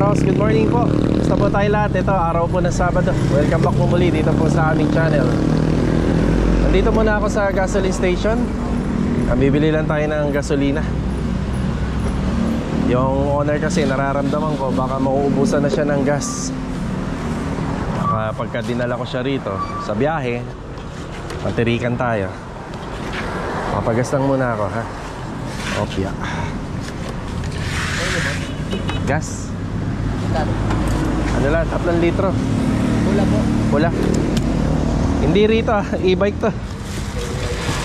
Karos, good morning po. Gusto po tayo lahat. Ito, araw po ng Sabado. Welcome back po muli dito po sa aming channel. Nandito muna ako sa gasoline station. Bibili lang tayo ng gasolina. Yung owner kasi nararamdaman ko baka mauubusan na siya ng gas. Baka pagka dinala ko siya rito sa biyahe, matirikan tayo. Papagas lang muna ako, ha? Opya. Gas. Ano lang, 3 litro. Pula po. Pula. Hindi rito, e-bike to.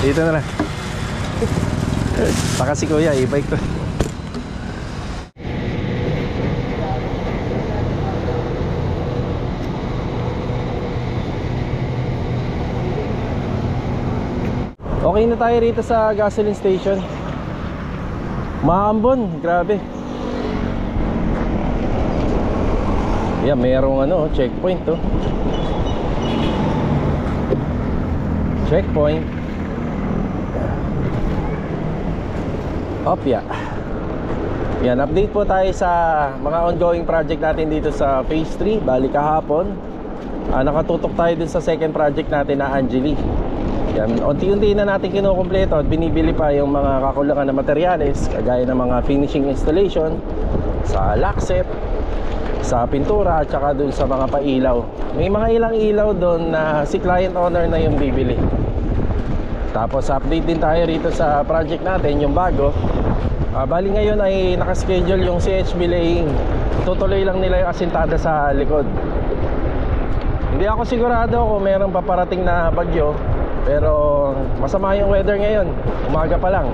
Dito na lang. Saka si kuya, e-bike to. Okay na tayo rito sa gasoline station. Maambon, grabe. Yeah, mayroong checkpoint to. Checkpoint. Opya. Yan, update po tayo sa mga ongoing project natin dito sa Phase 3. Bali kahapon, nakatutok tayo dun sa second project natin na Angeli. Yan, unti-unti na natin kinukumpleto at binibili pa yung mga kakulangan na materyales, kagaya ng mga finishing installation sa lockset, sa pintura, at saka dun sa mga pailaw. May mga ilang ilaw doon na si client owner na yung bibili. Tapos update din tayo rito sa project natin, yung bago. Bali ngayon ay nakaschedule yung CHB laying. Tutuloy lang nila yung asintada sa likod. Hindi ako sigurado kung meron paparating na bagyo, pero masama yung weather ngayon, umaga pa lang.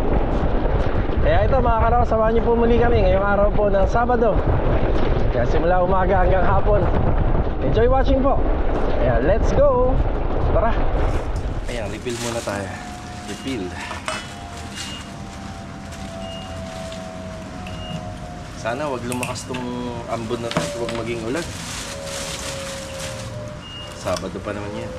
Kaya ito mga karaw, samahan niyo po muli kami ngayong araw po ng Sabado. Kaya simula umaga hanggang hapon. Enjoy watching po. Ayan, let's go. Tara. Ayan, refill muna tayo. Refill. Sana wag lumakas tong ambon na to, wag maging ulan. Sabado pa naman yan.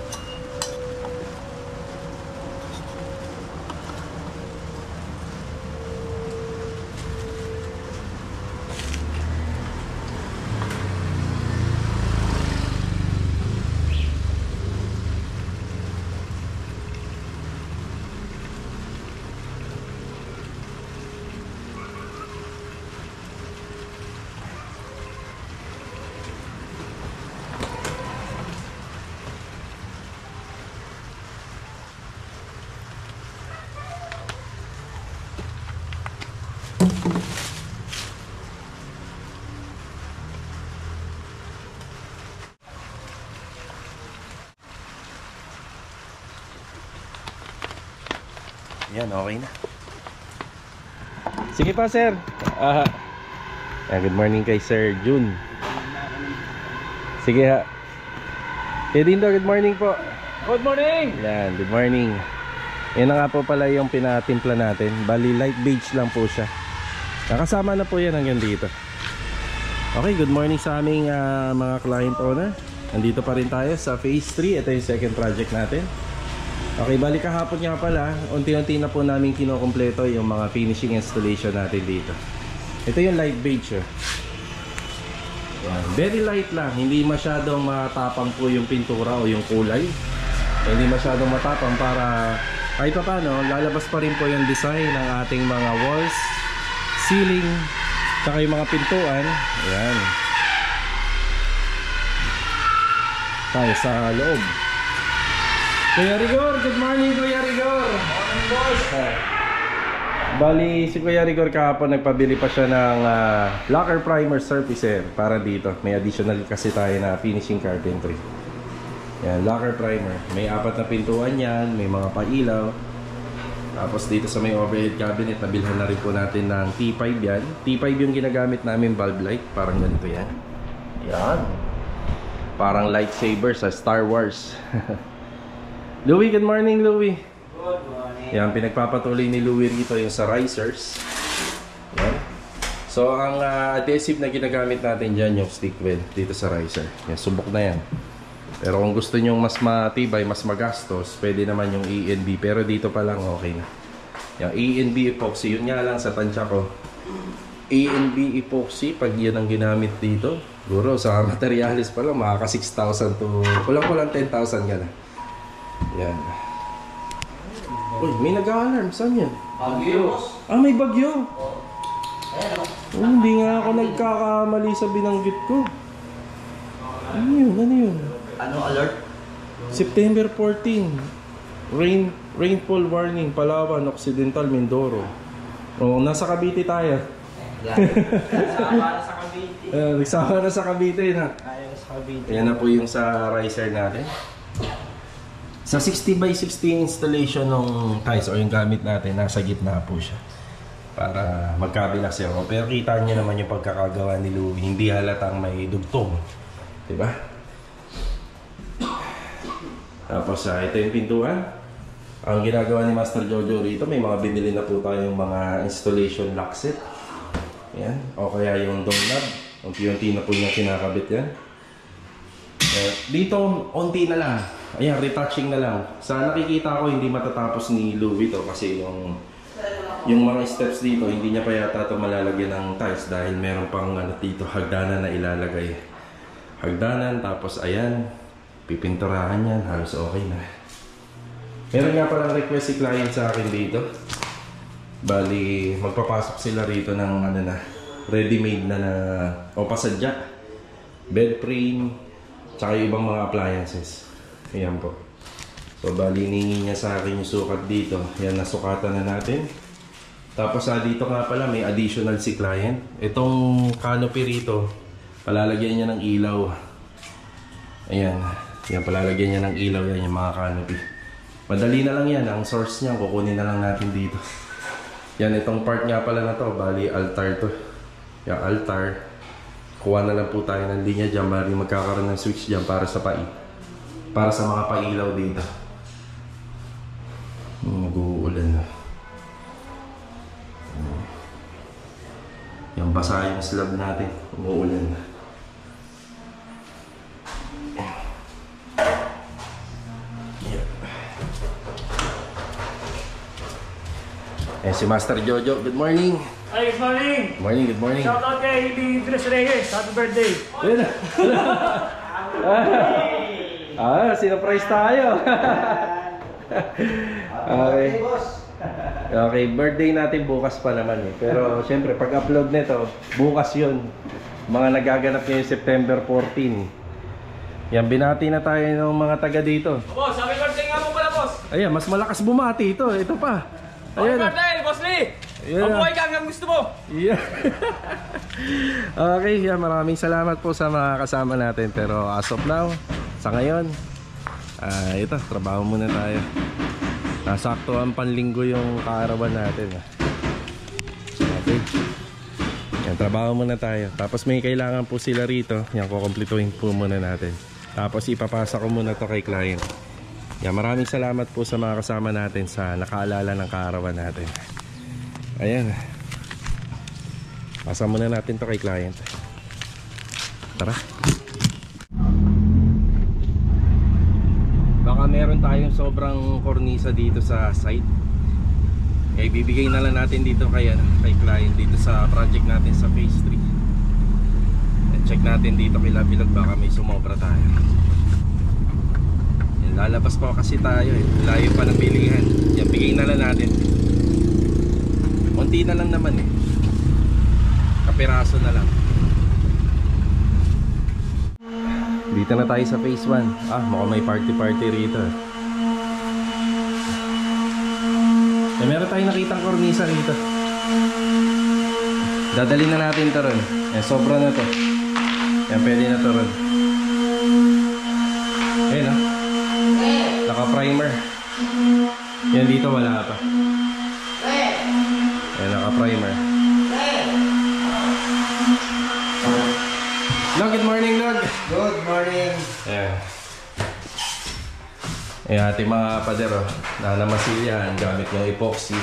Yan, okay na. Sige pa, sir. Good morning kay Sir June. Sige ha. Dindo, good morning po. Good morning! Yan, good morning. Yan na nga po pala yung pinatimpla natin. Bali, light beige lang po siya. Nakasama na po yan hanggang dito. Okay, good morning sa aming mga client owner. Nandito pa rin tayo sa Phase 3. Ito yung second project natin. Okay, bali kahapon nga pala, unti-unti na po namin kinokompleto yung mga finishing installation natin dito. Ito yung light beige. Yan, very light lang, hindi masyadong matapang po yung pintura o yung kulay. Hindi masyadong matapang para kahit pa paano, lalabas pa rin po yung design ng ating mga walls, ceiling, saka yung mga pintuan. Ayan. Tayo sa loob. Kuya Rigor, good morning Kuya Rigor. Morning boss. Bali si Kuya Rigor kahapon nagpabili pa siya ng lacquer primer surfacer para dito. May additional kasi tayo na finishing carpentry. Yan, lacquer primer. May 4 na pintuan yan, may mga pailaw. Tapos dito sa may overhead cabinet, nabilhan na rin po natin ng T5 yan. T5 yung ginagamit namin bulb light, parang ganito yan. Yan. Parang lightsaber sa Star Wars. Louie, good morning Louie. Good morning. Yan, pinagpapatuloy ni Louie rito yung sa risers. Yan. So ang adhesive na ginagamit natin dyan yung stick weld dito sa riser. Yan, subok na yan. Pero kung gusto nyong mas matibay, mas magastos, pwede naman yung ENB. Pero dito pa lang okay na. Yung ENB epoxy, yun nga lang sa tansya ko. A&B epoxy, pag yan ang ginamit dito, siguro sa materialis pa lang, makaka 6,000 to, kulang-kulang 10,000 ka na. Yan. Uy, may nag-a-alarm. Saan yan? Bagyo. Ah, may bagyo. Hindi nga ako nagkakamali sa binanggit ko. Ano yun? Ano yun? Ano alert? September 14. Rainfall warning, Palawan, Occidental, Mindoro. Oh, nasa Cavite tayo. Nagsama na sa Cavite. Nagsama na sa Cavite na. Ayaw sa Cavite. Ayan na po yung sa riser natin. Sa 60 by 60 installation ng tiles o yung gamit natin, nasa gitna po siya. Para magkabila siya. Pero kita niyo naman yung pagkakagawa ni Louie. Hindi halatang may dugtong. Diba? Tapos ito yung pintuan. Ang ginagawa ni Master Jojo rito, may mga binili na po tayong mga installation lock set. Ayan. O kaya yung door knob. Unti-unti na po niya kinakabit yan. Dito, unti na lang. Ayan, retouching na lang. Sa nakikita ko, hindi matatapos ni Louie to kasi yung mga steps dito, hindi niya pa yata ito malalagyan ng tiles dahil meron pang dito, hagdanan na ilalagay. Hagdanan, tapos ayan, pipinturahan yan, halos okay na. Meron nga palang request si client sa akin dito. Bali, magpapasok sila rito ng ready-made na o pasadya, bed frame, tsaka yung ibang mga appliances. Ayan po. So bali, hiningi niya sa akin yung sukat dito. Yan, nasukatan na natin. Tapos dito nga pala may additional si client. Itong canopy rito, palalagyan niya ng ilaw. Ayan. Yan, palalagyan niya ng ilaw yan yung mga canopy. Madali na lang yan. Ang source niya, kukunin na lang natin dito. Yan, itong part nga pala na to, bali altar to. Yan, altar. Kuha na lang po tayo ng linya dyan. Bali magkakaroon ng switch dyan para sa para sa mga pailaw dito. Mag-uulan na. Yung basa yung slab natin. Umuulan na. Si Master Jojo, good morning. Ay, good morning. Good morning, good morning. Shout out kay Idris Reyes. Happy birthday. Sinurprise tayo. Okay. Okay, birthday natin bukas pa naman eh. Pero syempre, pag-upload nito, bukas yun. Mga nagaganap ngayon September 14. Yan, binati na tayo ng mga taga dito. Boss, happy birthday nga mo pala, boss. Ayan, mas malakas bumati ito. Ito pa. Happy Ayan. birthday, Boss Lee. Ayan. Mabuhay ka hanggang gusto mo. Yeah. Okay, yeah, maraming salamat po sa mga kasama natin. Pero as of now, sa ngayon, ito, trabaho muna tayo. Nasakto ang panlinggo yung kaarawan natin. Okay. Yan, trabaho muna tayo. Tapos may kailangan po sila rito. Yan, kukumplituhin po muna natin. Tapos ipapasa ko muna to kay client. Yan, maraming salamat po sa mga kasama natin sa nakaalala ng kaarawan natin. Ayan. Pasa muna natin to kay client. Tara. Baka meron tayong sobrang kornisa dito sa site. Kaya ibibigay na lang natin dito kay client dito sa project natin sa phase 3. And check natin dito kay Labilog, baka may sumobra tayo. Yan, lalabas pa kasi tayo eh. Layo pa ng bilihan. Yan, bigay na lang natin. Unti na lang naman eh. Kapiraso na lang. Dito na tayo sa phase 1. Mukhang may party rito. Meron tayong nakitang kornisa rito. Dadalhin na natin ito ron. Sobra na to. Yan, pwede na to ron. Ayun naka-primer. Yan, dito wala pa. Yan, naka-primer. Log, good morning, Log. Good morning. Ayan. Ayan, ating mga pader, na namasilyahan gamit ng epoxy.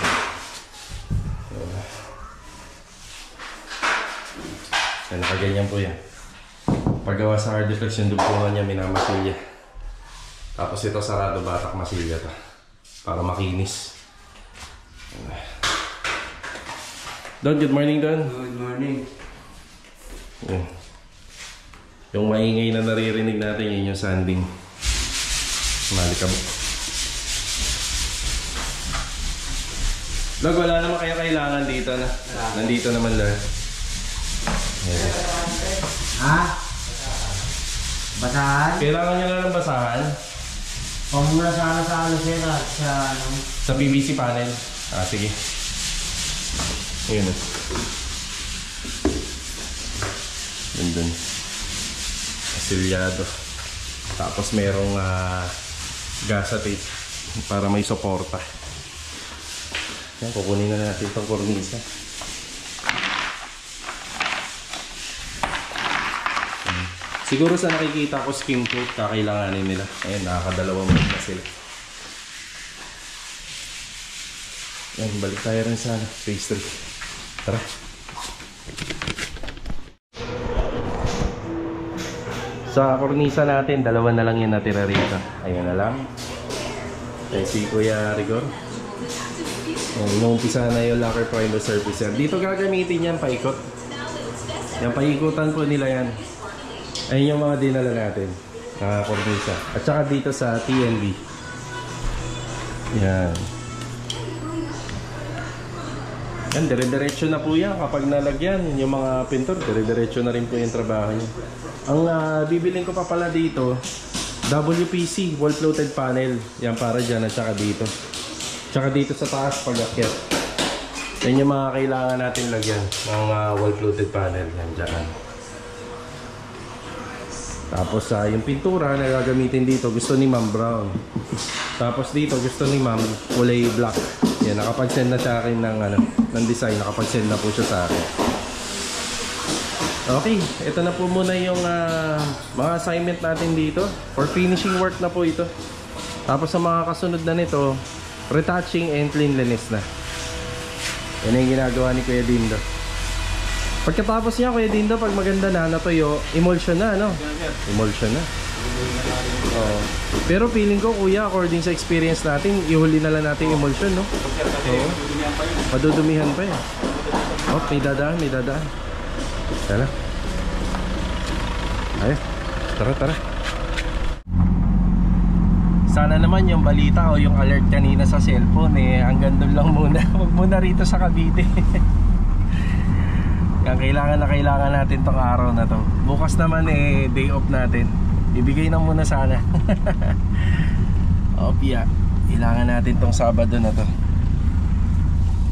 Ayan, nakaganyan po yan. Paggawa sa hard deflex yung dugtungan niya, minamasilya. Tapos ito sarado batak masilya to para makinis. Don, good morning, Don. Good morning. Yan. Yung maingay na naririnig natin, yun yung sanding. Malikabok. Dog, wala naman kaya kailangan dito na. Nandito naman lahat. Yan. Ha? Basahan? Kailangan nyo na ng basahan Huwag muna sana sa ano sir at sa ano. sa PVC panel. Sige. Ayun. Yun dun. Asilyado. Tapos merong gasa tape para may suporta. Yan, kukunin na natin itong kornisa. Siguro sa nakikita ko skim coat kakailanganin nila. Ayan, nakakadalawang month na sila. Yan, balik tayo rin sa phase 3. Tara. Sa kornisa natin, dalawa na lang yung natira rito. Ayan na lang. Kaya si Kuya Rigor. Inuumpisa na yung locker primer surface yan. Dito gagamitin yan, paikot. Yan, paikutan po nila yan. Ayun yung mga dinala natin. Kornisa. At saka dito sa TNB. Yan. Yan, dire-diretso na po yan. Kapag nalagyan, yung mga pintor, dire-diretso na rin po yung trabaho nyo. Ang bibilin ko pa pala dito, WPC, wall floated panel. Yan, para dyan at saka dito. Tsaka dito sa taas, pag-akyat. Yan yung mga kailangan natin lagyan ng wall floated panel. Yan, dyan. Tapos yung pintura na gagamitin dito, gusto ni Ma'am Brown. Tapos dito, gusto ni Ma'am kulay black. Yan, nakapag-send na sa akin ng design. Nakapag-send na po siya sa akin. Okay, ito na po muna yung mga assignment natin dito. For finishing work na po ito. Tapos sa mga kasunod na nito, retouching and cleanliness na. Yan yung ginagawa ni Kuya Dindo. Pagkatapos niya, Kuya Dindo, pag maganda na natuyo, emulsion na, no? Emulsion na. Oo. Pero feeling ko, Kuya, according sa experience natin, ihuli na lang natin emulsion, no? Oo. Madudumihan pa eh. Oh, may dadaan, may dadaan. Tara. Ayun. Tara, tara. Sana naman yung balita o yung alert kanina sa cellphone hanggang doon lang muna. Huwag muna rito sa Cavite. Kaya kailangan natin tong araw na to. Bukas naman day off natin. Ibigay na muna sana. Opya, kailangan natin tong Sabado na to.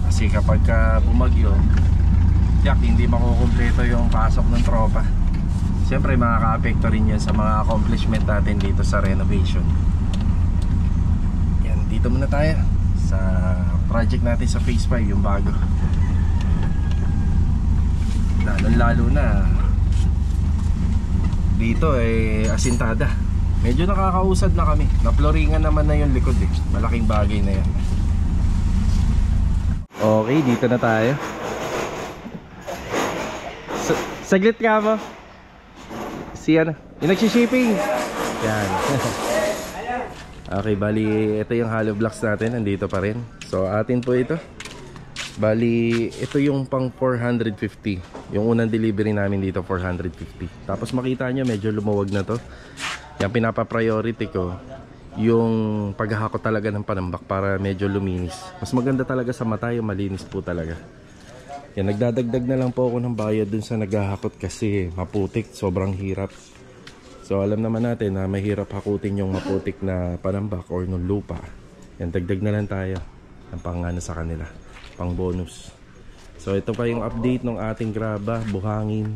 Kasi kapag bumagyo, hindi makukumpleto yung pasok ng tropa. Siyempre makaka-apekto rin yan sa mga accomplishment natin dito sa renovation. Yan, dito muna tayo sa project natin sa phase 5, yung bago. Lalo na dito asintada. Medyo nakakausad na kami. Naploringan naman na yung likod Malaking bagay na yan. Okay, dito na tayo. Saglit ka mo. Yung nagsishipping. Yan. Okay, bali ito yung hollow blocks natin. Nandito pa rin. So atin po ito. Bali ito yung pang 450. Yung unang delivery namin dito 450. Tapos makita nyo medyo lumuwag na to. Yung pinapa-priority ko yung paghahakot talaga ng panambak para medyo luminis. Mas maganda talaga sa mata yung malinis po talaga. Yan, nagdadagdag na lang po ako ng bayad dun sa naghahakot kasi maputik, sobrang hirap. So alam naman natin na mahirap hakutin yung maputik na panambak or nung lupa. Yan, dagdag na lang tayo ng pangano sa kanila, pang bonus. So ito pa yung update ng ating graba, buhangin.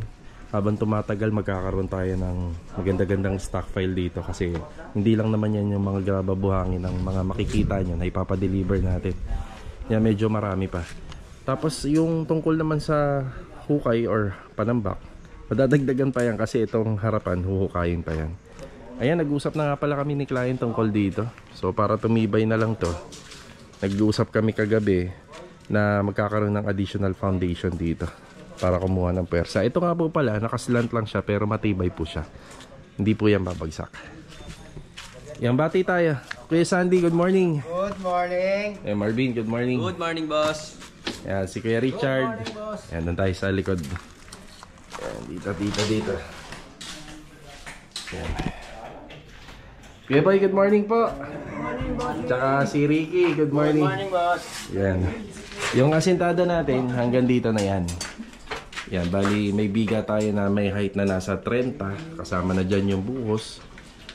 Habang tumatagal magkakaroon tayo ng maganda-gandang stock file dito kasi hindi lang naman yan yung mga graba buhangin ng mga makikita nyo na ipapadeliver natin. Yan, medyo marami pa. Tapos yung tungkol naman sa hukay or panambak, madadagdagan pa yan kasi itong harapan huhukayin pa yan. Ayan, nag-usap na nga pala kami ni client tungkol dito. So para tumibay na lang to, nag-usap kami kagabi na magkakaroon ng additional foundation dito para kumuha ng pwersa. Ito nga po pala, nakaslant lang siya pero matibay po siya. Hindi po yan babagsak. Yan, bati tayo. Kuya Sandy, good morning. Good morning. Marvin, good morning. Good morning, boss. Yan, si Kuya Richard. Yan, doon tayo sa likod. Yan, dito. Yan. Kuya Boy, good morning po. Good morning, boss. Tsaka si Ricky, good morning. Good morning, boss. Yan. Yung asintada natin, hanggang dito na yan. Yan, bali may biga tayo na may height na nasa 30. Kasama na dyan yung buhos.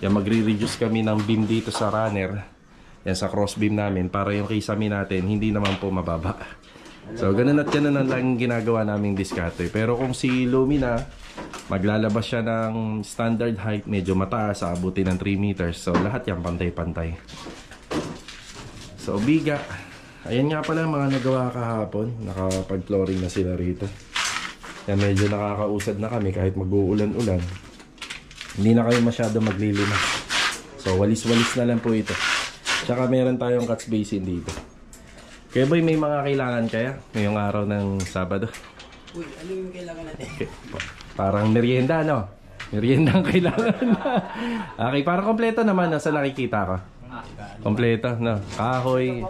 Yan, magre-reduce kami ng beam dito sa runner. Yan, sa cross beam namin. Para yung kisame natin, hindi naman po mababa. So, ganun at ganun lang ginagawa naming diskarte. Pero kung si Lumina, maglalabas siya ng standard height, medyo mataas, abutin ng 3 meters. So, lahat yan pantay-pantay. So, biga. Ayan nga pala mga nagawa kahapon. Nakapag-flooring na sila rito. Yan, medyo nakakausad na kami kahit mag-uulan-ulan. Hindi na kayo masyado maglilima. So, walis-walis na lang po ito. Tsaka meron tayong catch basin dito. Kaya boy, may mga kailangan kaya ngayong araw ng Sabado? Uy, ano yung kailangan natin? Okay. Parang merienda, no? Merienda ang kailangan. Okay, parang kompleto naman sa nakikita ko. Kompleto, no? Kahoy.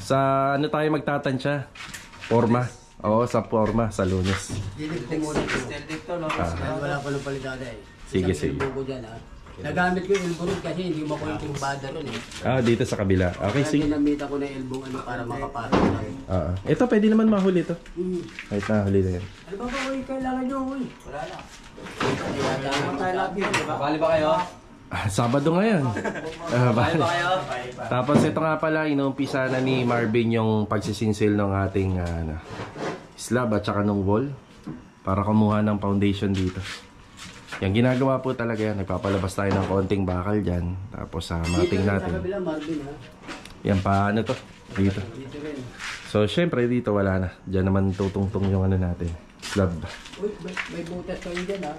Sa ano tayo magtatansya? Forma. Oo, sa forma, sa Lunes. Dilip ko muna ito. Dito, no? Wala pa ng palitada eh. Sige, sige. Ko dyan, ha? Nagamit ko yung elbow ron kasi hindi mo ko yung bada ron eh. Dito sa kabila. Okay, Kaya sige. ginamita ko na elbow para makapasok na. Ito, pwede naman mahuli ito. Kahit nahuli na yan. Ano ba ba kailangan nyo? Wala na. Tama tayo lahat yun, di ba? Bali ba kayo? Sabado ngayon. Bali ba kayo? Tapos ito nga pala, inuumpisa na ni Marvin yung pagsisinsil ng ating slab at saka ng wall para kumuha ng foundation dito. Yung ginagawa po talaga yan, nagpapalabas tayo ng konting bakal dyan. Tapos mating natin. Dito sa kabila, Marvin, ha? Yan, paano to? Dito. Dito rin. So, syempre dito wala na. Diyan naman tutungtong yung ano natin. Slab. Uy, may butas kayo dyan, ha?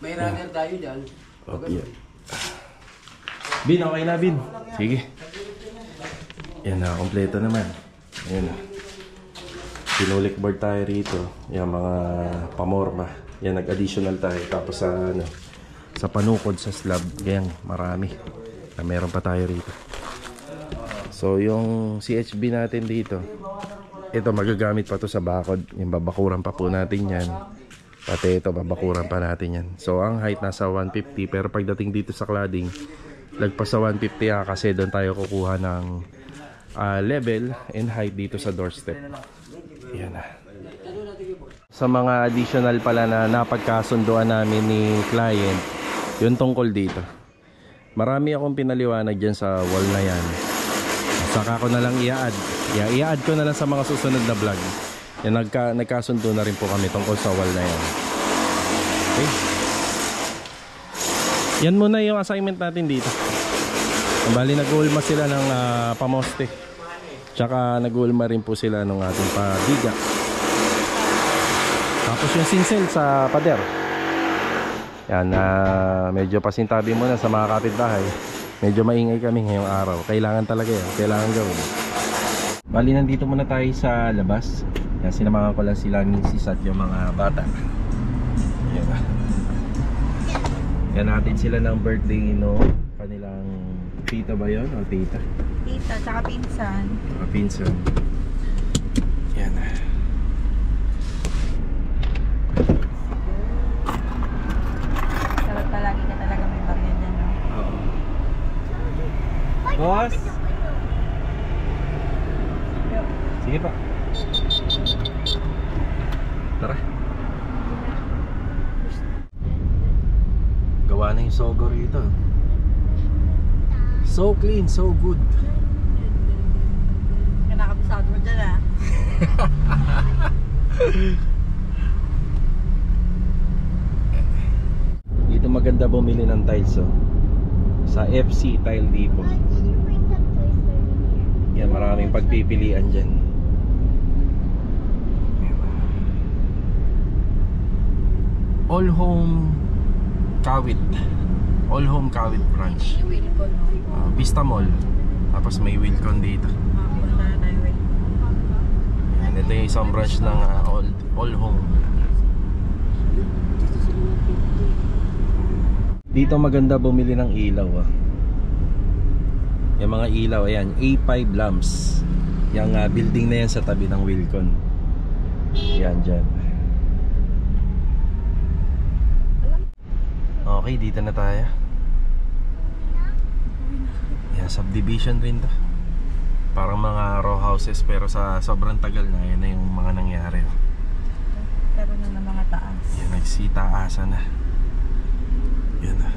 May runner tayo dyan. Okay. Bin, okay na, Bin. Sige. Yan na, kompleto naman. Yan na. Pinulik board tayo rito. Yan, mga pamorma. Yan, nag-additional tayo. Tapos sa panukod sa slab, yan, marami. Meron pa tayo rito. So, yung CHB natin dito, ito, magagamit pa to sa bakod. Yung babakuran pa po natin yan. Pati ito, babakuran pa natin yan. So, ang height nasa 150. Pero pagdating dito sa cladding, lagpas sa 150 kasi doon tayo kukuha ng level and height dito sa doorstep. Yan na. Sa mga additional pala na napagkasunduan namin ni client, yung tungkol dito. Marami akong pinaliwanag dyan sa wall na yan. Saka ko na lang i-add. I-add ko na lang sa mga susunod na vlog. Yan, nagkasundo na rin po kami tungkol sa wall na yan. Okay. Yan muna yung assignment natin dito. Bali, nag-uulma sila ng pamoste. Tsaka nag-uulma rin po sila ng ating pabiga. Tapos yung sinsel sa pader. Yan, medyo pasintabi muna sa mga kapitbahay. Medyo maingay kami ngayong araw. Kailangan talaga yan. Kailangan gawin. Bali, nandito muna tayo sa labas. Yan, sinamahan ko lang sila misis at yung mga bata. Yan. Yan natin sila ng birthday no kanilang tita ba yun? O tita? Tita, tsaka pinsan. Tsaka pinsan. Yan. Sarap palagi ka talaga may barya dyan, no? Oo. Boss! Sige pa. Tara. Gawa na yung sogo rito. So clean, so good. Kinakabisado mo dyan, ah. Dito maganda bumili ng tiles, oh. Sa FC Tile Depot. Yan, maraming pagpipilian dyan. All Home Kawit. All Home Kawit branch. Yung Wilcon, no? Vista Mall. Tapos may Wilcon dito. Punta na tayo, Wilcon. Yan, ito yung isang branch ng All Home. Dito maganda bumili ng ilaw, ah. Yung mga ilaw, ayan, A5 lamps. Yung building na yan sa tabi ng Wilcon. Yan dyan. Okay, dito na tayo. Yan, subdivision rin to. Parang mga row houses pero sa sobrang tagal na. Yan na yung mga nangyari. Pero na ng mga taas. Yan, nagsitaasa na. Yan na.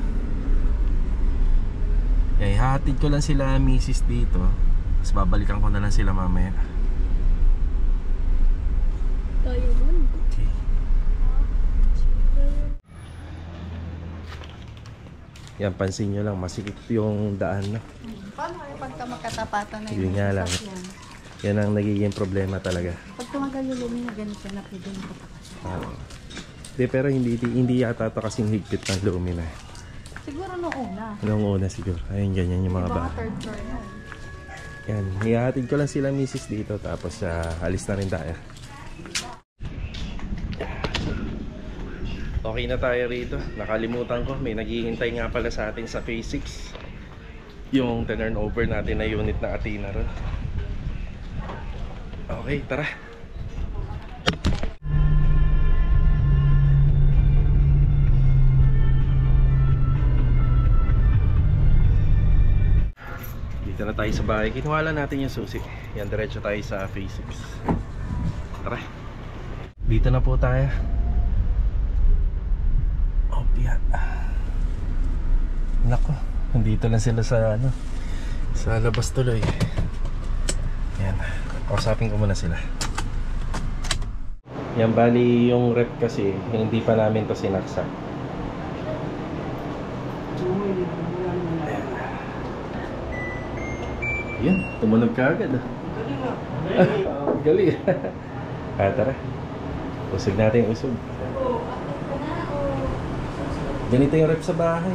Yan, ihahatid ko lang sila misis dito. Tapos babalikan ko na lang sila mamaya. Tayo dun. Okay. Yan, pansin nyo lang, masikip yung daan na. Paano kayo pagka magkatapatan na Yun nga lang. sasakyan? Yan ang nagiging problema talaga. Pag tumagal yung lumi na ganito na pwede mo patakasan. Di, pero hindi yata ito kasing higpit ng Lumina. Siguro noong una. Noong una siguro. Ayun, ganyan yung mga Iba bahay. third floor na. Yan, hihatid ko lang sila misis dito. Tapos alis na rin tayo. Okay na tayo rito. Nakalimutan ko, may naghihintay nga pala sa atin sa phase 6. Yung turn over natin na unit na Athena ron. Okay, tara. Dito na tayo sa bahay. Kinuha lang natin yung susi. Yan, diretso tayo sa phase 6. Tara. Dito na po tayo. Opya. Nako, nandito lang sila sa sa labas tuloy. Yan. Kausapin ko muna sila. Yan, bali yung rep kasi hindi pa namin to sinaksak. Yan, tumunog ka agad. Galing. Tara. Usog natin yung usog. Ganito yung rep sa bahay.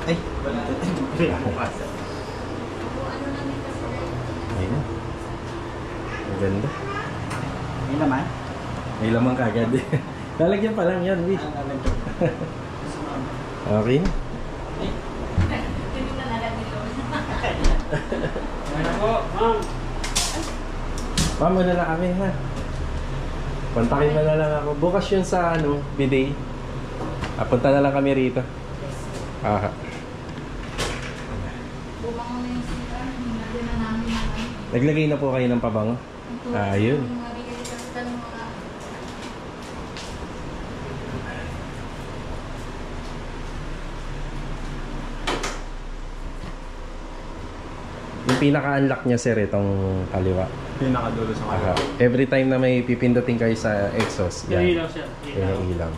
Ay, ayun. Ang ganda. May naman? May lamang kagad. Lalagyan pa lang yan, Wish. Okay na. Ma'am, muna na kami ha. Kontakin mo na lang ako. Bukas yun sa bidet. Punta na lang kami rito. Aha. Naglagay na po kayo ng pabango? Ayun. Yung pinaka-unlock niya sir, itong kaliwa. Pinakadulo sa Aha. Every time na may pipindutin kayo sa exhaust, yan. Ilaw siya. Yan yung ilaw.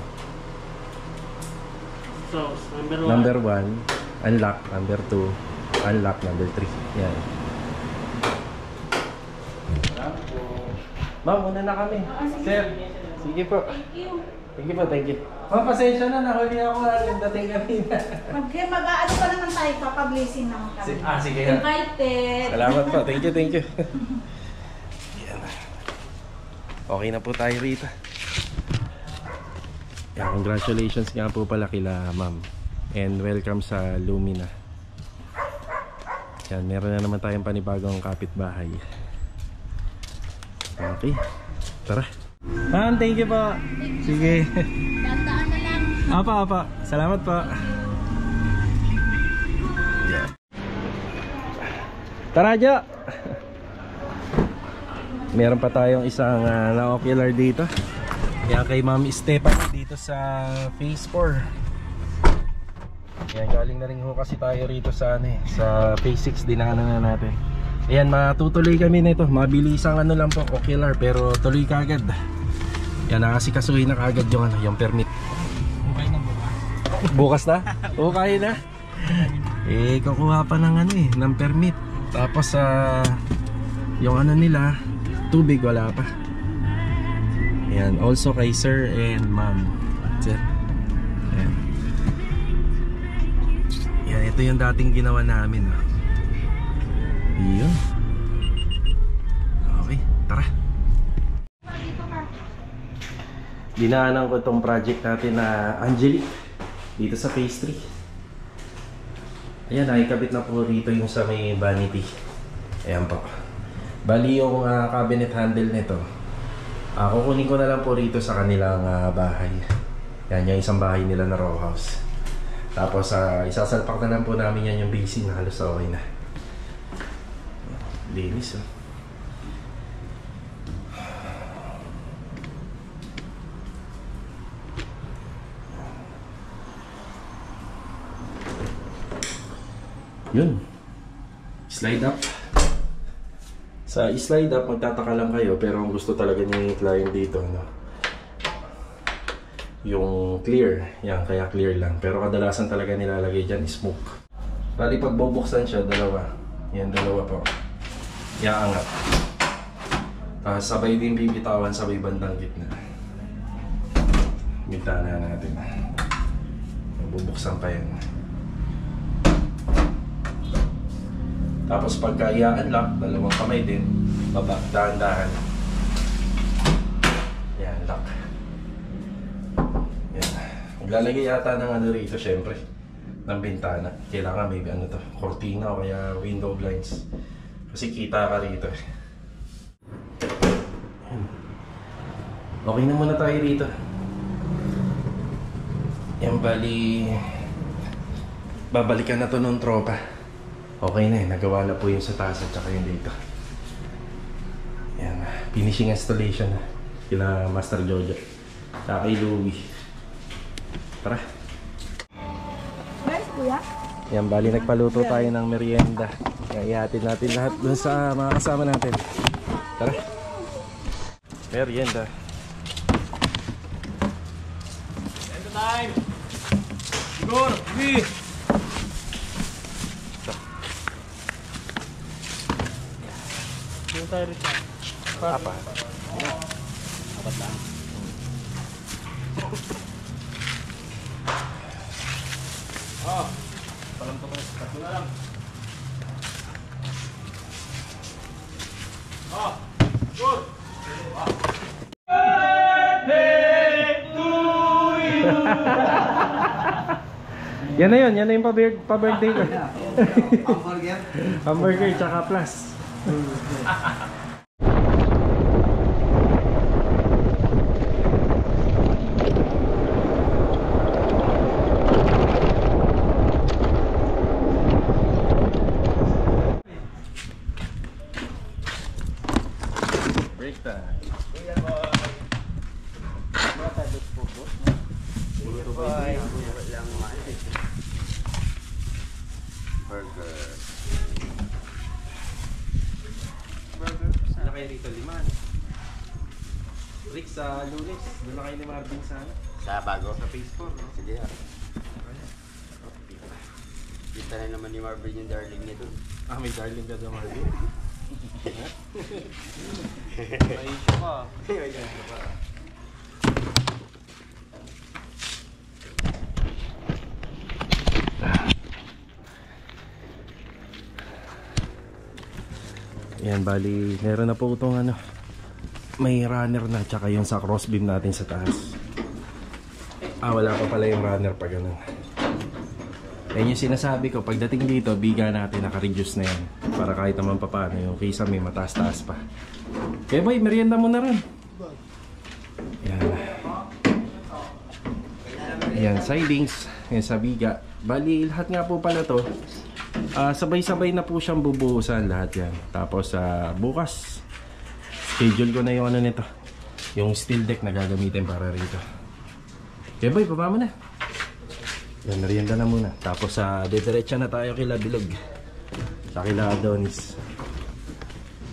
So, number 1. Number 1, unlock. Number 2, unlock. Number 3. Yan. Ma'am, muna na kami. Sir, sige po. Sige po, thank you. Ma'am, pasensya na. Nahuli ako dating kanina. Mag-ano pa naman tayo, papablessing naman kami. Sige. Invited! Salamat po. Thank you, thank you. Yan. Okay na po tayo rito. Yan, congratulations nga po pala kila ma'am. And welcome sa Lumina. Yan, meron na naman tayong panibagong kapitbahay. Okay. Tara. Ma'am, thank you po. Sige. Dandaan na lang. Apa. Salamat po. Yeah. Tara, Jo. Meron pa tayong isang na-ocular dito. Yan kay Ma'am Stephanie dito sa phase 4. Yan, galing na rin ho kasi tayo rito sa sa phase 6 dinaanan na natin. Ayan, matutuloy kami nito. Mabilisang lang po, ocular, pero tuloy kagad. Yan, nakasikasuhin na kagad yung permit. Okay na Bukas na? Okay na. Kukuha pa ng ng permit. Tapos yung nila, tubig wala pa. Ayan, also kay sir and ma'am. Sir. Ayan. Yan, ito yung dating ginawa namin. Yun. Okay, tara. Dinaanan ko itong project natin na Angelique dito sa phase 3. Ayan, nakikabit na po rito yung sa may vanity. Ayan po. Bali yung cabinet handle nito. Kukunin ko na lang po rito sa kanilang bahay. Yan, yung isang bahay nila na row house. Tapos isasalpak na lang po namin yan yung basin na halos okay na. Linis oh. Yun. Slide up. Sa slide up, magtataka lang kayo, pero ang gusto talaga ni client dito, no? Yung clear. Yan, kaya clear lang. Pero kadalasan talaga nilalagay dyan is smoke. Bali, pag bubuksan siya, dalawa. Yan, dalawa po. Iaangat. Sabay din bibitawan, sabay bandang gitna. Bintana natin. Bubuksan pa yan. Tapos pagka i-unlock, dalawang kamay din, baba, dahan-dahan. Yan, lock. Yan. Maglalagay yata ng ano rito, syempre, ng bintana. Kailangan may ano to, cortina o kaya window blinds. Kasi kita ka rito. Yan. Okay na muna tayo rito. Yan, bali, babalikan na to ng tropa. Okay na eh, nagawa na po yung sa taas at saka yung dito. Yan, finishing installation na. Kila Master Jojo. Saka kay Louie. Tara. Where's kuya? Yan, bali nagpaluto tayo ng merienda. Yan, ihatid natin lahat dun sa mga kasama natin. Tara. Merienda. End time! Siguro! Sige! Yung tayo rin siya. Apa? Apat lang. Palam to ko. Tatlo na lang. Good! Yan na yun, yan na yung pa-birthday ko. Hamburger. Hamburger tsaka plus. Break time. Burger. Saan na kayo rito? Liman. Rick, sa Lunes. Doon na kayo ni Marvin sa Sa bago? Sa phase 4, no? Sige ha. Kita na naman ni Marvin yung darling niya dun. May darling ka doon, Marvin. May issue ka. Yan, bali, meron na po itong ano, may runner na, tsaka yung sa crossbeam natin sa taas. Wala pa pala yung runner pa ganun. Yan yung sinasabi ko, pagdating dito, biga natin, naka-reduce na yan. Para kahit naman pa paano, yung kaysa may mataas-taas pa. Kaya boy, merienda mo na rin. Yan. Yan, sidings, yan sa biga. Bali, lahat nga po pala to. Sabay-sabay na po siyang bubuhusan lahat yan. Tapos bukas schedule ko na yung ano nito, yung steel deck na gagamitin para rito. Okay boy, baba mo na. Yan, merienda na muna. Tapos didiretsa na tayo kila Bilog sa kila Adonis.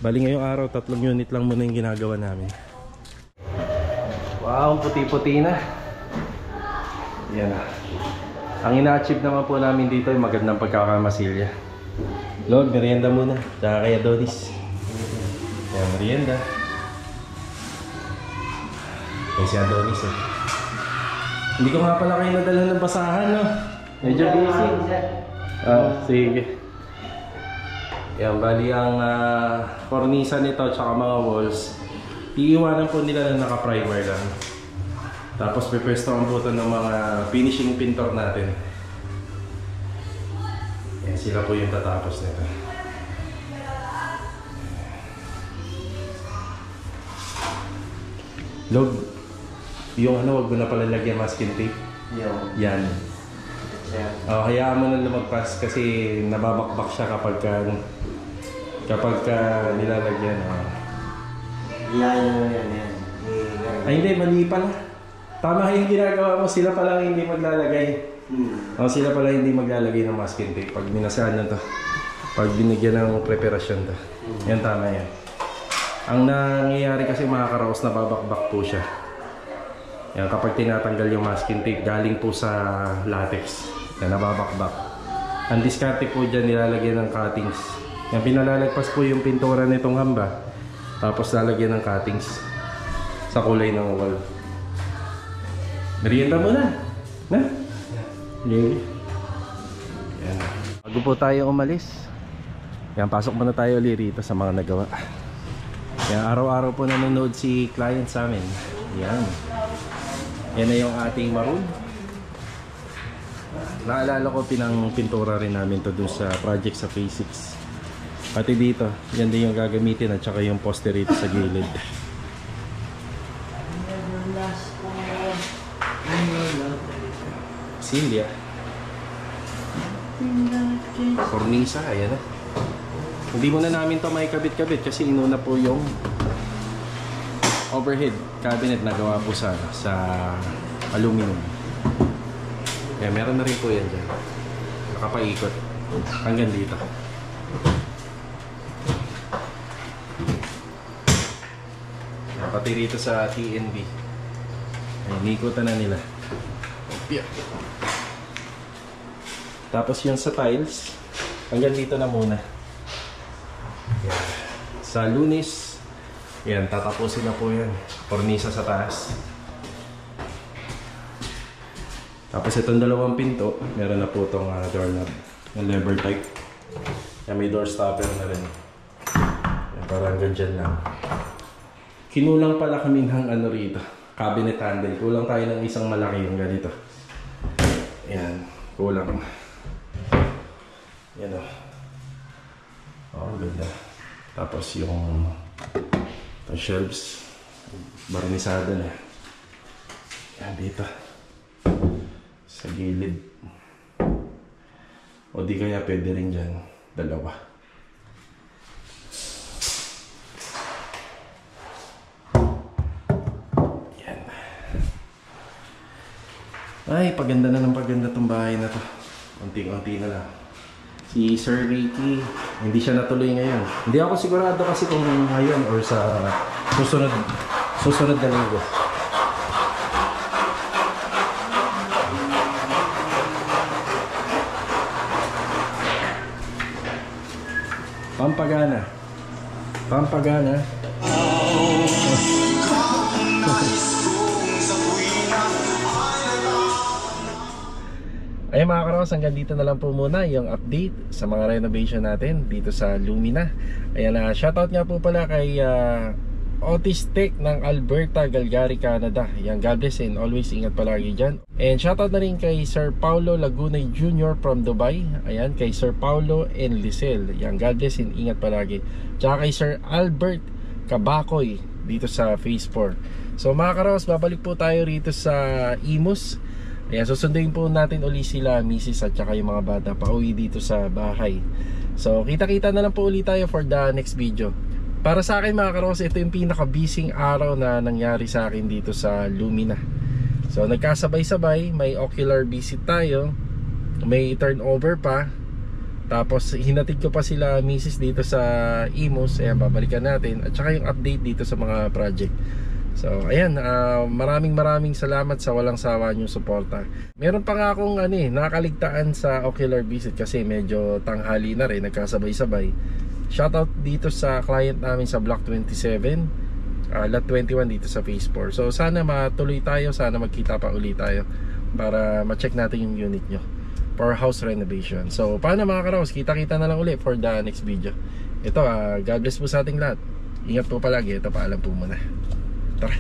Bali ngayong araw 3 unit lang muna yung ginagawa namin. Wow, puti-puti na. Yan na. Ang ina-achieve naman po namin dito ay magandang pagkakamasilya. Lord, merienda muna. Tsaka kay Adonis. Yan, merienda. Kaya si Adonis eh. Hindi ko nga pala kayo nadala ng basahan, no? Medyo busy. Sige. Yan, bali ang kornisa nito tsaka mga walls, iiwanan po nila na naka-primer lang. Tapos pipwestohan po ito ng mga finishing pintor natin. Yan. Yan, sila po yung tatapos nito. Log, yung ano, wag mo na pala lagyan masking tape. Yan. Hayaan mo na lumagpas kasi nababakbak siya kapag nilalagyan. Yan. Ay hindi, mali pala. Tama yung ginagawa mo, sila pala hindi maglalagay. Sila pala hindi maglalagay ng masking tape pag binasaan na to. Pag binigyan ng preparasyon to. Yan, tama yan. Ang nangyayari kasi mga karaos, nababakbak po siya. Yan, kapag tinatanggal yung masking tape, galing po sa latex. Yan, nababakbak. Ang diskarte po dyan, nilalagyan ng cuttings. Yan, pinalalagpas po yung pintura nitong hamba. Tapos lalagyan ng cuttings sa kulay ng wall. Merienda mo na. Na? Yeah. Yan. Bago po tayo umalis, yan, pasok muna tayo ulit rito sa mga nagawa. Yan, araw-araw po nanonood si client sa amin. Yan. Yan na yung ating maroon. Naalala ko pintura rin namin to dun sa project sa Phase 6. Pati dito, yan din yung gagamitin at saka yung poste rito sa gilid. Silya. Cornisa, ayan na. Hindi muna namin to may kabit-kabit kasi inuna po yung overhead cabinet na gawa po sa aluminum. Kaya meron na rin po yan dyan. Nakapaikot hanggang dito. Pati rito sa TNB. Ay, nikutan na nila. Tapos yung sa tiles, hanggang dito na muna. Yan. Sa Lunes, yan, tatapusin na po yan. Kornisa sa taas. Tapos itong dalawang pinto, meron na po itong doorknob na lever type. Yan, may door stopper na rin. Yan, parang hanggang dyan lang. Kinulang pala kami ng ano rito, cabinet handle. Kulang tayo ng isang malaki yung ganito. Yan, kulang. Yan o. Oh, ganda. Tapos yung shelves, barnisada na. Yan dito. Sa gilid. O di kaya pwede rin dyan, dalawa. Yan. Ay, paganda na ng paganda tong bahay na to. Unti-unti na lang. Si Sir Ricky, hindi siya natuloy ngayon. Hindi ako sigurado kasi kung ngayon or sa susunod na linggo. Pampagana. Pampagana. Ay mga karos, hanggang dito na lang po muna yung update sa mga renovation natin dito sa Lumina. Ayan na, shoutout nga po pala kay Otis Tech ng Alberta, Calgary, Canada. Ayan, God bless and always ingat palagi dyan. And shoutout na rin kay Sir Paulo Lagunay Jr. from Dubai. Ayan, kay Sir Paulo and Lisel. Ayan, God bless and ingat palagi. Tsaka kay Sir Albert Kabakoy dito sa Phase 4. So mga karos, babalik po tayo rito sa Imus. Ayan, susunduin po natin uli sila, misis at saka yung mga bata pauwi dito sa bahay. So kita-kita na lang po ulit tayo for the next video. Para sa akin mga karos, ito yung pinaka-busy araw na nangyari sa akin dito sa Lumina. So nagkasabay-sabay, may ocular visit tayo, may turnover pa, tapos hinatid ko pa sila misis dito sa Imus. Ayan, babalikan natin at saka yung update dito sa mga project. So ayan, maraming salamat sa walang sawa niyong suporta. Meron pa nga akong nakaligtaan sa ocular visit kasi medyo tanghali na rin, nagkasabay-sabay. Shoutout dito sa client namin sa Block 27, Lot 21 dito sa Phase 4. So sana matuloy tayo, sana magkita pa ulit tayo para ma-check natin yung unit nyo for house renovation. So paano mga karos, kita-kita na lang ulit for the next video. Ito, God bless po sa ating lahat. Ingat po palagi, ito paalam po muna. Tara.